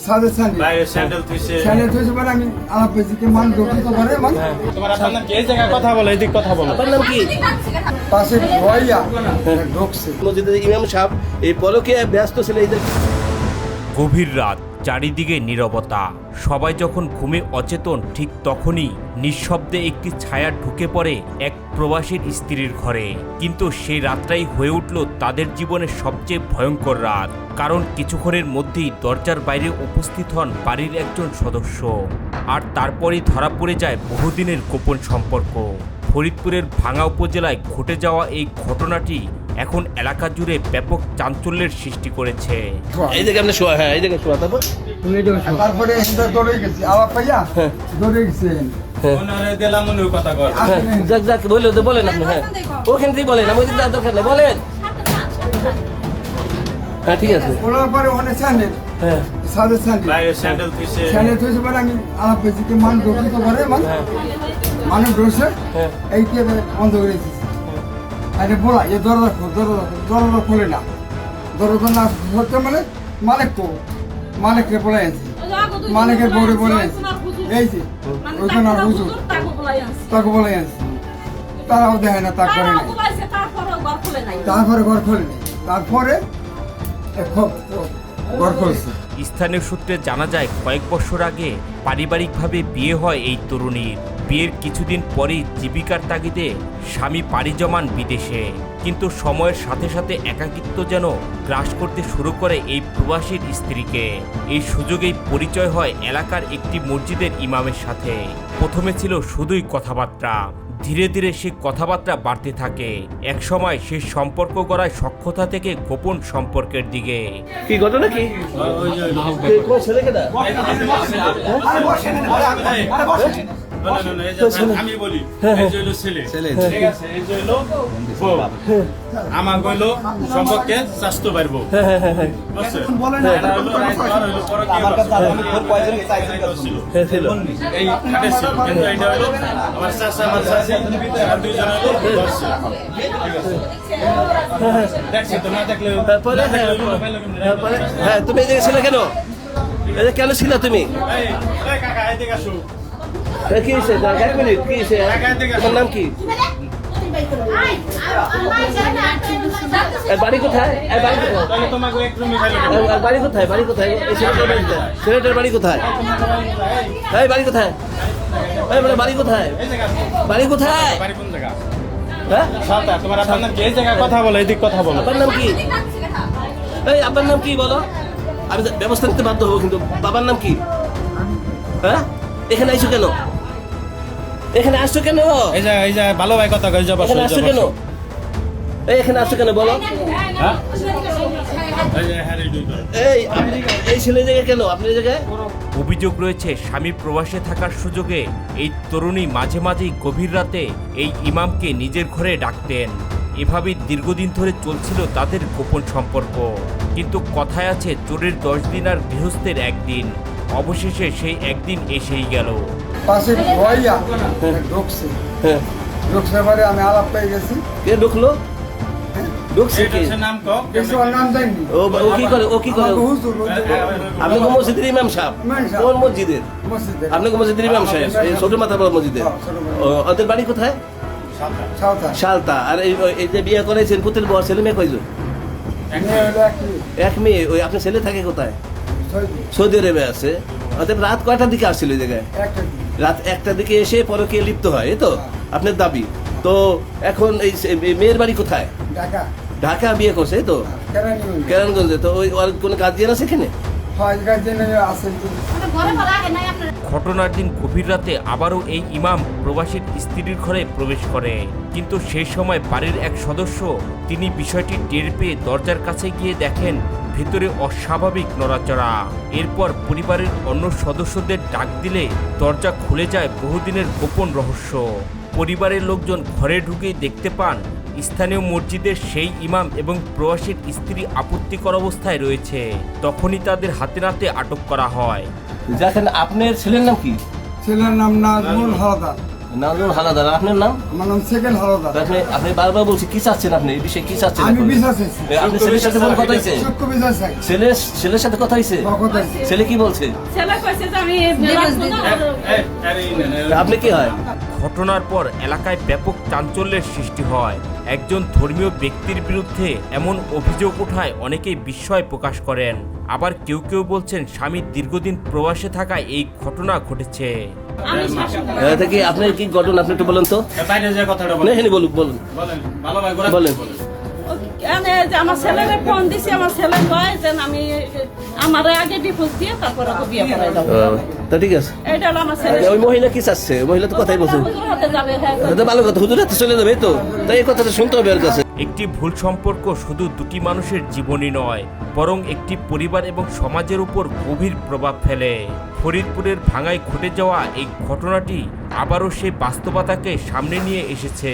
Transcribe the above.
সাদে sandal বাইরে sandal থুইছে sandal থুইছে মানে আমি আলাপ পেয়েছি কি মান ঢুকিতে পারে মানে তোমার আপনার নাম কি এই জায়গায় কথা বলো এদিক কথা বলো আপনার নাম কি? পাশে ভইয়া ঢুকছে মসজিদের ইমাম সাহেব এই পলকে ব্যস্ত ছিল এই যে গভীর রাত, চারিদিকে নীরবতা। সবাই যখন ঘুমে অচেতন, ঠিক তখনই নিঃশব্দে একটি ছায়া ঢুকে পড়ে এক প্রবাসীর স্ত্রীর ঘরে। কিন্তু সেই রাতটাই হয়ে উঠল তাদের জীবনের সবচেয়ে ভয়ঙ্কর রাত, কারণ কিছুক্ষণের মধ্যেই দরজার বাইরে উপস্থিত হন বাড়ির একজন সদস্য। আর তারপরেই ধরা পড়ে যায় বহুদিনের গোপন সম্পর্ক। ফরিদপুরের ভাঙ্গা উপজেলায় ঘটে যাওয়া এই ঘটনাটি এখন এলাকা জুড়ে ব্যাপক চাঞ্চল্যের সৃষ্টি করেছে। এই জায়গায় আপনি শোয়া, হ্যাঁ এই জায়গায় শোয়া, তারপর তারপরে এখানটা দৌড়ে গেছি আলাপ পাইয়া দৌড়ে গেছি ওনারে দিলাম উনি কথা কয় যাক যাক বলেন আপনি, হ্যাঁ ওখান থেকেই বলেন, আমি ওইদিকে যাওয়ার দরকার নেই, বলেন। হ্যাঁ ঠিক আছে, ওনার পরে ওখানে স্যান্ডেল হ্যাঁ সাদে স্যান্ডেল বাইরে স্যান্ডেল থুইছে স্যান্ডেল থুইছে মানে আমি আলাপ পেয়েছি কি মান ঢুকিতে পারে মানে মানুষ ঢুকছে হ্যাঁ এইটা বন্ধ করে দিয়েছি আরে বলা এ দরজা খুলে না দরজা না হচ্ছে মানে মালিককে বলে আনছি মালিকের বউরে বলে আনছি এই যে ওইখানে আর হুজুর তাকে বলে আনছি তারাও দেখে না তা করে নাই তারপরে ঘর খোলে নাই তারপরে ঘর খুলছে। স্থানীয় সূত্রে জানা যায় কয়েক বছর আগে পারিবারিকভাবে বিয়ে হয় এই তরুণীর। বিয়ের কিছুদিন পরেই জীবিকার তাগিদে স্বামী পাড়ি জমান বিদেশে। কিন্তু সময়ের সাথে সাথে একাকিত্ব যেন গ্রাস করতে শুরু করে এই প্রবাসীর স্ত্রীকে। এই সুযোগেই পরিচয় হয় এলাকার একটি মসজিদের ইমামের সাথে। প্রথমে ছিল শুধুই কথাবার্তা, ধীরে ধীরে সে কথাবার্তা বাড়তে থাকে। একসময় সে সম্পর্ক গড়ায় সখ্যতা থেকে গোপন সম্পর্কের দিকে। কি ঘটনা কি? কোন ছেলেকে না আমি বলি এই যে হলো ছেলে ঠিক আছে, এই যে হলো বউ আমার কইলো সম্পর্কে স্বাস্থ্য বাড়বো বুঝছেন এটা হলো রাইট হলো পরে কি আমার কাছে আমি ফোর পয়জন ছিল এই খাটে ছিল, কিন্তু এটা হলো আমার চাচা আমার চাচি আর দুইজন হলো বসছে দেখছি তো না দেখলে হ্যাঁ তুমি এই জায়গায় ছিলে কেন? এই কেন ছিল তুমি? এই কাকা এদিকে আসো কি হয়েছে? এক মিনিট, কি হয়েছে? তোমার নাম কি? বাড়ি কোথায়? তাহলে তোমাকে এক রুমে খাইলো বাড়ি কোথায়? বাড়ি কোথায়? এই ছেলেটার বাড়ি কোথায়? এই বাড়ি কোথায়? এই বলে বাড়ি কোথায়? বাড়ি কোথায়? বাড়ি কোন জায়গা? হ্যাঁ সালতা তোমার আপনার নাম কি? এই জায়গায় কথা বলো এদিক কথা বলো আপনার নাম কি? এই আপনার নাম কি বলো? আমি ব্যবস্থা নিতে বাধ্য হবো, কিন্তু বাবার নাম কি? হ্যাঁ এখানে আইসো কেন? এখানে আসছো কেন? এই যে ভালো ভাই কথা কই যাবো এখানে আসছো কেন? এই এখানে আসছো কেন বলো? হ্যাঁ এই যে হ্যারি দুইটা এই আপনি এই ছেলে জায়গায় কেন? আপনি এই জায়গায় অভিযোগ রয়েছে স্বামী প্রবাসে থাকার সুযোগে এই তরুণী মাঝে মাঝেই গভীর রাতে এই ইমামকে নিজের ঘরে ডাকতেন। এভাবেই দীর্ঘদিন ধরে চলছিল তাদের গোপন সম্পর্ক। কিন্তু কথায় আছে চোরের 10 দিন আর গৃহস্থের 1 দিন। অবশেষে সেই একদিন এসেই গেল। পাশে ভইয়া ঢুকছে হ্যাঁ ঢুকছে পরে আমি আলাপ পেয়ে গেছি কে ঢুকলো? ঢুকছে কি? এটার নাম কও কিছু ওর নাম জানি ও কি করে? ও কি করে? হুজুর আপনি তো মসজিদের ইমাম সাহেব? ইমাম সাহেব। কোন মসজিদের? মসজিদে আপনি তো মসজিদের ইমাম সাহেব, এই ছোট মাথা বড় মসজিদের। ও, ওদের বাড়ি কোথায়? সাউথা শালতা। আর এই যে বিয়ে করেছেন পুত্রের বর, ছেলে মেয়ে কয়জন? এক মেয়ে। ওই আপনার ছেলে থাকে কোথায়? সৌদি আরবে আছে। অর্থাৎ রাত কয়টার দিকে আসছিল এই জায়গায়? রাত 1টার দিকে এসে পরকে লিপ্ত হয়, এই তো আপনার দাবি। তো এখন এই মেয়ের বাড়ি কোথায়? ঢাকা বিয়ে করছে, এই তো কেরানীগঞ্জে। তো ওই ওর কোনো গার্জিয়ান আছে এখানে? ঘটনার দিন গভীর রাতে আবারও এই ইমাম প্রবাসীর স্ত্রীর ঘরে প্রবেশ করে। কিন্তু সেই সময় বাড়ির এক সদস্য তিনি বিষয়টি টের পেয়ে দরজার কাছে গিয়ে দেখেন ভেতরে অস্বাভাবিক নড়াচড়া। এরপর পরিবারের অন্য সদস্যদের ডাক দিলে দরজা খুলে যায় বহুদিনের গোপন রহস্য। পরিবারের লোকজন ঘরে ঢুকেই দেখতে পান স্থানীয় মসজিদের সেই ইমাম এবং প্রবাসীর স্ত্রী আপত্তিকর অবস্থায় রয়েছে। তখনই তাদের হাতে নাতে আটক করা হয়। দেখেন আপনার ছেলের নাম কি? ছেলের নাম নাজমুল হাওলাদার। নাজমুল হালাদার, আপনার নাম? আমার নাম সেকেন্ড হালদার। আপনি বারবার বলছি কি চাচ্ছেন, আপনি এই বিষয়ে কি চাচ্ছেন? আমি এখন? বিশ্বাস আছি, আপনি ছেলের সাথে ফোন কথা হয়েছে? সূক্ষ্ম বিশ্বাস চাই। ছেলের সাথে কথা হয়েছে? কথা আছে। ছেলে কি বলছে? ছেলে কইছে যে আমি রাখবো না। আপনি কি হয়? ঘটনার পর এলাকায় ব্যাপক চাঞ্চল্যের সৃষ্টি হয়। একজন ধর্মীয় ব্যক্তির বিরুদ্ধে এমন অভিযোগ ওঠায় অনেকেই বিস্ময় প্রকাশ করেন। আবার কেউ কেউ বলছেন স্বামীর দীর্ঘদিন প্রবাসে থাকায় এই ঘটনা ঘটেছে। আমি শাশুড়ি এটা কি আপনার কি ঘটনা, আপনি একটু বলেন তো? বাইরে যে কথাটা না, বলেন হ্যাঁ বলুন বলুন ভালো ভাই ঘোরা বলেন। এনে যে আমার ছেলেরে ফোন দিছি, আমার ছেলে কয় যে আমি আমার আগে ডিভোর্স দিয়ে তারপর ওকে বিয়ে করাই দাও। তা ঠিক আছে। এটা হলো আমার ছেলে। ওই মহিলা কি চাচ্ছে? ওই মহিলা তো কথাই বলছে। হুজুর হাতে যাবে, হ্যাঁ। এটা ভালো কথা, হুজুর হাতে চলে যাবে, এই তো। তাই এই কথাটা শুনতে হবে ওর কাছে। একটি ভুল সম্পর্ক শুধু দুটি মানুষের জীবনই নয়, বরং একটি পরিবার এবং সমাজের উপর গভীর প্রভাব ফেলে। ফরিদপুরের ভাঙ্গায় ঘটে যাওয়া এই ঘটনাটি আবারও সেই বাস্তবতাকে সামনে নিয়ে এসেছে।